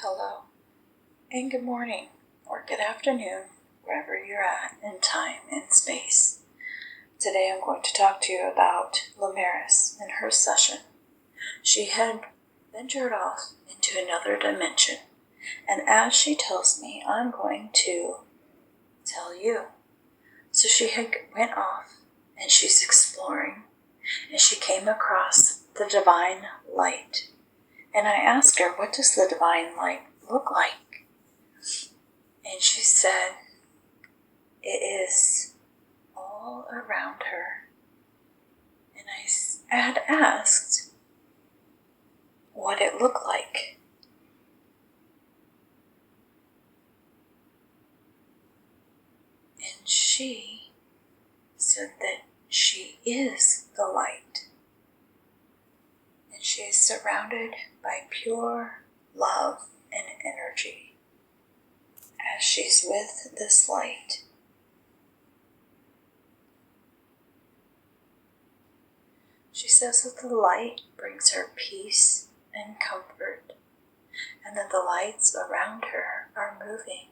Hello, and good morning, or good afternoon, wherever you're at in time and space. Today I'm going to talk to you about Lymaris and her session. She had ventured off into another dimension, and as she tells me, I'm going to tell you. So she had went off, and she's exploring, and she came across the divine light. And I asked her, what does the divine light look like? And she said, it is all around her. And I had asked what it looked like. And she said that she is the light. And she is surrounded by pure love and energy as she's with this light. She says that the light brings her peace and comfort, and that the lights around her are moving.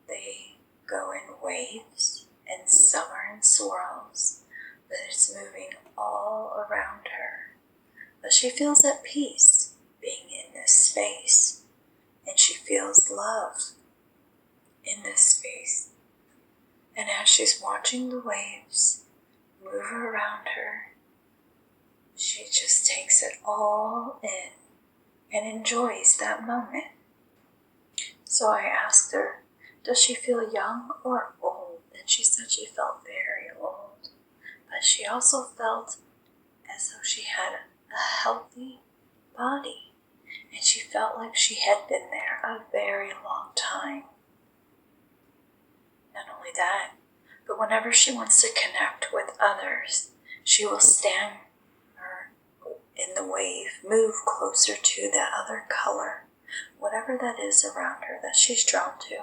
They go in waves, and some are in swirls, but it's moving all around her. But she feels at peace being in this space, and she feels love in this space. And as she's watching the waves move around her, she just takes it all in and enjoys that moment. So I asked her, does she feel young or old? And she said she felt very old, but she also felt as though she had a healthy body, and she felt like she had been there a very long time. Not only that, but whenever she wants to connect with others, she will stand in the wave, move closer to that other color, whatever that is around her that she's drawn to,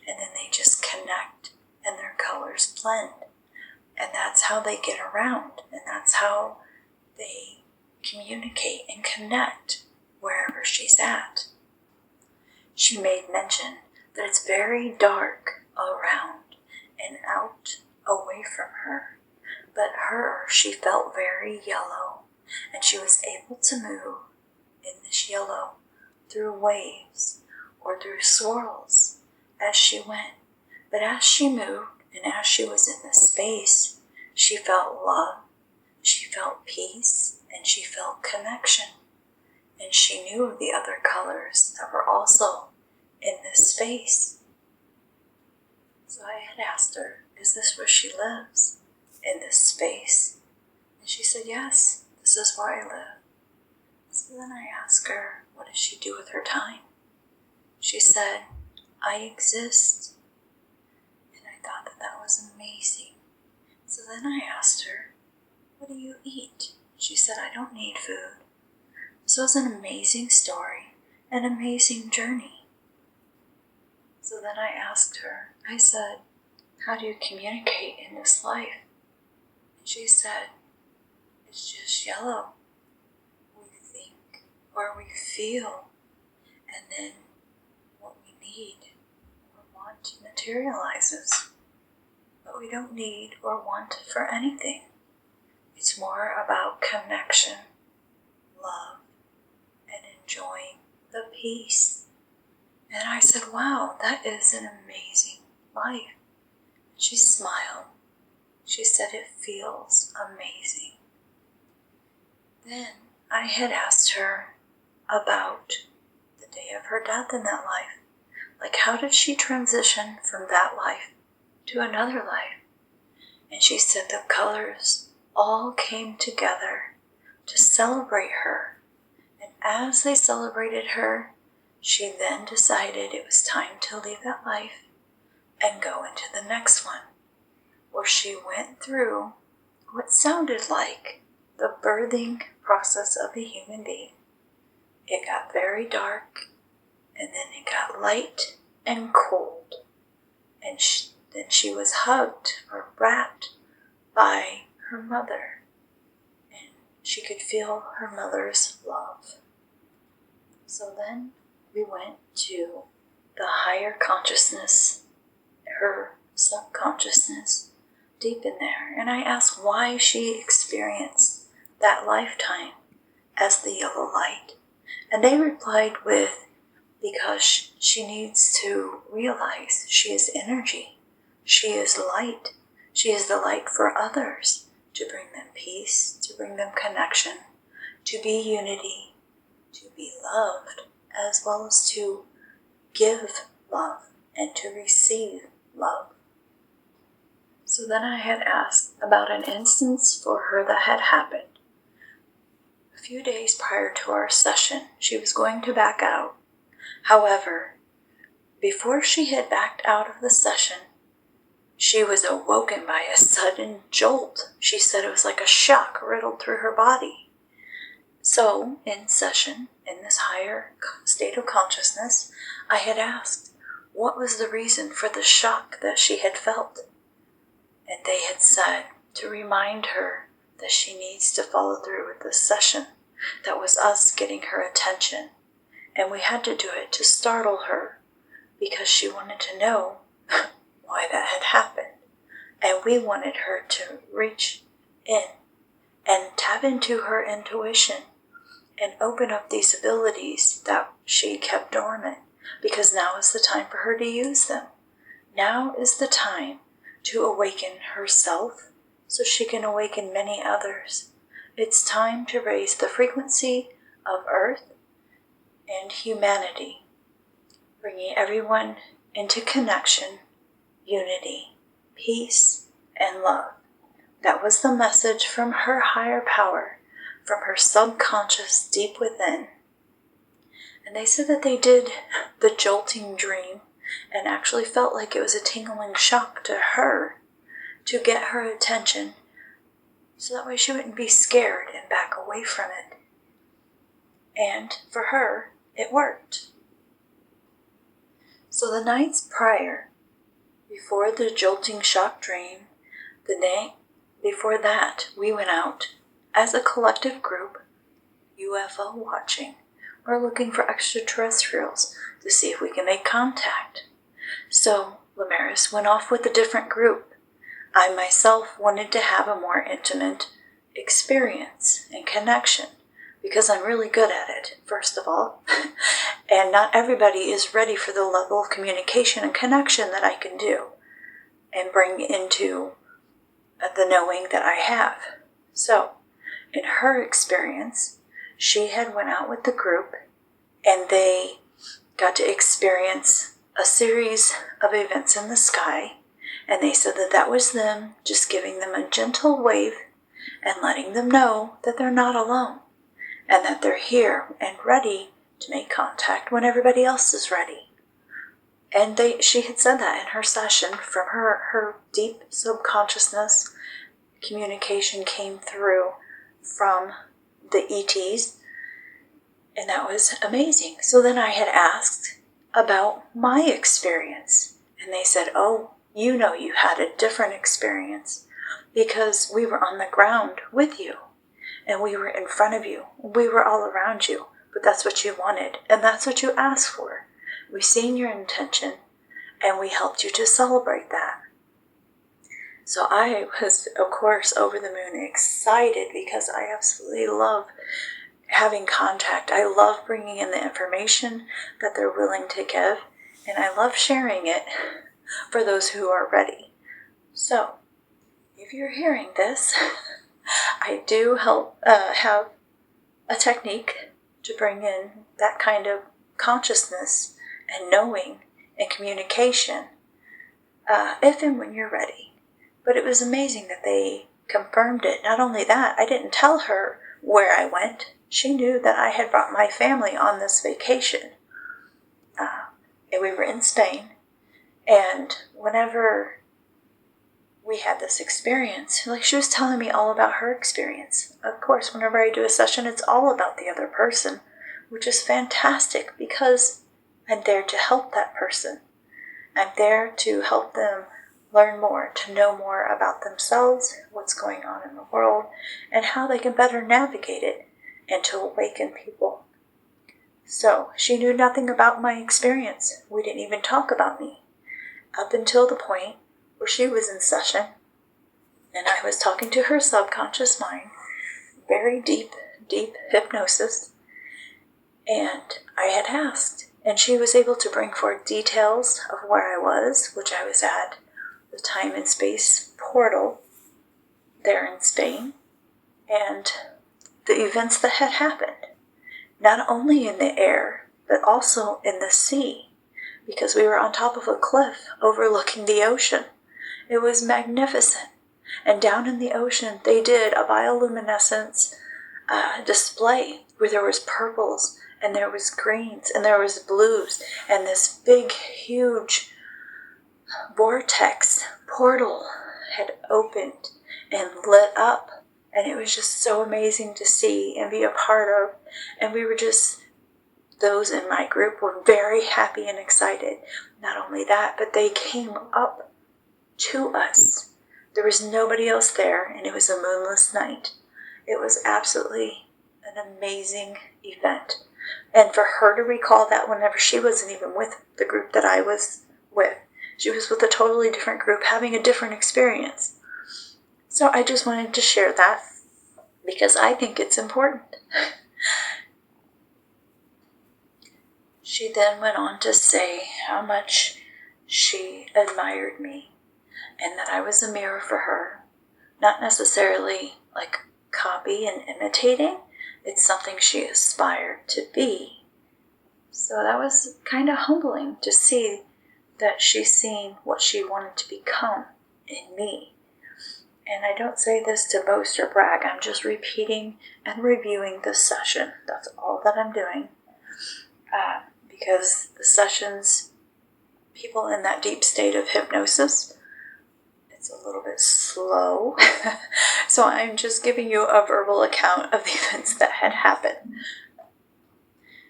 and then they just connect and their colors blend. And that's how they get around, and that's how they communicate and connect wherever she's at. She made mention that it's very dark around and out away from her, but she felt very yellow, and she was able to move in this yellow through waves or through swirls as she went. But as she moved and as she was in this space, she felt love, she felt peace, and she felt connection. And she knew of the other colors that were also in this space. So I had asked her, is this where she lives? In this space? And she said, yes, this is where I live. So then I asked her, what does she do with her time? She said, I exist. And I thought that that was amazing. So then I asked her, what do you eat? She said, I don't need food. This was an amazing story, an amazing journey. So then I asked her, I said, how do you communicate in this life? And she said, it's just yellow. We think or we feel, and then what we need or want materializes. But we don't need or want for anything. It's more about connection, love, and enjoying the peace. And I said, wow, that is an amazing life. And she smiled. She said, it feels amazing. Then I had asked her about the day of her death in that life. Like, how did she transition from that life to another life? And she said the colors all came together to celebrate her. And as they celebrated her, she then decided it was time to leave that life and go into the next one, where she went through what sounded like the birthing process of a human being. It got very dark, and then it got light and cold, and then she was hugged or wrapped by her mother, and she could feel her mother's love. So then we went to the higher consciousness, her subconsciousness, deep in there. And I asked why she experienced that lifetime as the yellow light. And they replied with, because she needs to realize she is energy. She is light. She is the light for others, to bring them peace, to bring them connection, to be unity, to be loved, as well as to give love and to receive love. So then I had asked about an instance for her that had happened. A few days prior to our session, she was going to back out. However, before she had backed out of the session, she was awoken by a sudden jolt. She said it was like a shock riddled through her body. So, in session, in this higher state of consciousness, I had asked what was the reason for the shock that she had felt. And they had said to remind her that she needs to follow through with this session. That was us getting her attention. And we had to do it to startle her because she wanted to know why that had happened. And we wanted her to reach in and tap into her intuition and open up these abilities that she kept dormant, because now is the time for her to use them. Now is the time to awaken herself so she can awaken many others. It's time to raise the frequency of Earth and humanity, bringing everyone into connection, unity, peace, and love. That was the message from her higher power, from her subconscious deep within. And they said that they did the jolting dream and actually felt like it was a tingling shock to her to get her attention, so that way she wouldn't be scared and back away from it. And for her, it worked. So the nights prior, before the jolting shock dream, the night before that, we went out as a collective group, UFO watching, or looking for extraterrestrials to see if we can make contact. So Lymaris went off with a different group. I myself wanted to have a more intimate experience and connection, because I'm really good at it, first of all. And not everybody is ready for the level of communication and connection that I can do and bring into the knowing that I have. So, in her experience, she had went out with the group and they got to experience a series of events in the sky, and they said that that was them just giving them a gentle wave and letting them know that they're not alone and that they're here and ready to make contact when everybody else is ready. And she had said that in her session from her deep subconsciousness. Communication came through from the ETs, and that was amazing. So then I had asked about my experience, and they said, oh, you know you had a different experience because we were on the ground with you, and we were in front of you, we were all around you, but that's what you wanted, and that's what you asked for. We seen your intention, and we helped you to celebrate that. So I was, of course, over the moon excited because I absolutely love having contact. I love bringing in the information that they're willing to give, and I love sharing it for those who are ready. So, if you're hearing this, I do have a technique to bring in that kind of consciousness and knowing and communication if and when you're ready. But it was amazing that they confirmed it. Not only that, I didn't tell her where I went. She knew that I had brought my family on this vacation. And we were in Spain. And whenever we had this experience, like she was telling me all about her experience. Of course, whenever I do a session, it's all about the other person, which is fantastic because I'm there to help that person. I'm there to help them learn more, to know more about themselves, what's going on in the world, and how they can better navigate it and to awaken people. So she knew nothing about my experience. We didn't even talk about me up until the point where she was in session and I was talking to her subconscious mind, very deep, deep hypnosis, and I had asked, and she was able to bring forth details of where I was, which I was at the time and space portal there in Spain, and the events that had happened, not only in the air, but also in the sea, because we were on top of a cliff overlooking the ocean. It was magnificent. And down in the ocean, they did a bioluminescence display where there was purples, and there was greens, and there was blues, and this big, huge vortex portal had opened and lit up. And it was just so amazing to see and be a part of. And we were just, those in my group were very happy and excited. Not only that, but they came up to us. There was nobody else there, and it was a moonless night. It was absolutely an amazing event. And for her to recall that whenever she wasn't even with the group that I was with, she was with a totally different group, having a different experience. So I just wanted to share that because I think it's important. She then went on to say how much she admired me and that I was a mirror for her. Not necessarily like copy and imitating. It's something she aspired to be. So that was kind of humbling to see that she's seen what she wanted to become in me. And I don't say this to boast or brag. I'm just repeating and reviewing this session. That's all that I'm doing. Because the sessions, people in that deep state of hypnosis, it's a little bit slow. So I'm just giving you a verbal account of the events that had happened.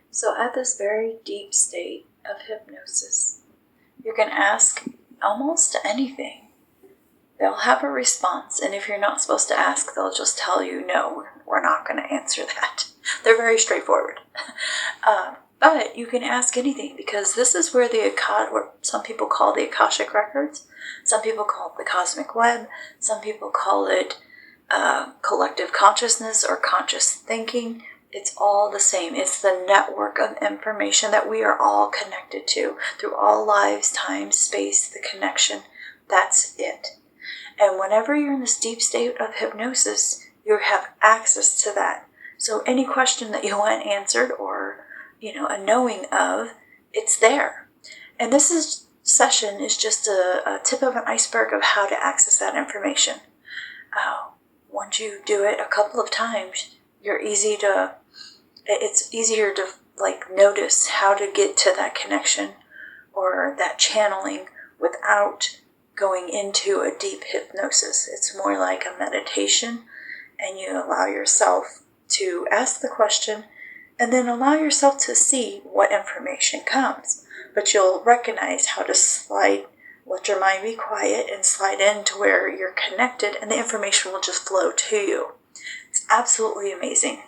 So at this very deep state of hypnosis, you can ask almost anything. They'll have a response, and if you're not supposed to ask, they'll just tell you, no, we're not going to answer that. They're very straightforward. But you can ask anything, because this is where what some people call the Akashic Records. Some people call it the Cosmic Web. Some people call it collective consciousness or conscious thinking. It's all the same. It's the network of information that we are all connected to through all lives, time, space, the connection. That's it. And whenever you're in this deep state of hypnosis, you have access to that. So any question that you want answered or, a knowing of, it's there. And this session is just a tip of an iceberg of how to access that information. Once you do it a couple of times, it's easier to notice how to get to that connection or that channeling without going into a deep hypnosis. It's more like a meditation, and you allow yourself to ask the question and then allow yourself to see what information comes. But you'll recognize how to let your mind be quiet and slide into where you're connected, and the information will just flow to you. It's absolutely amazing.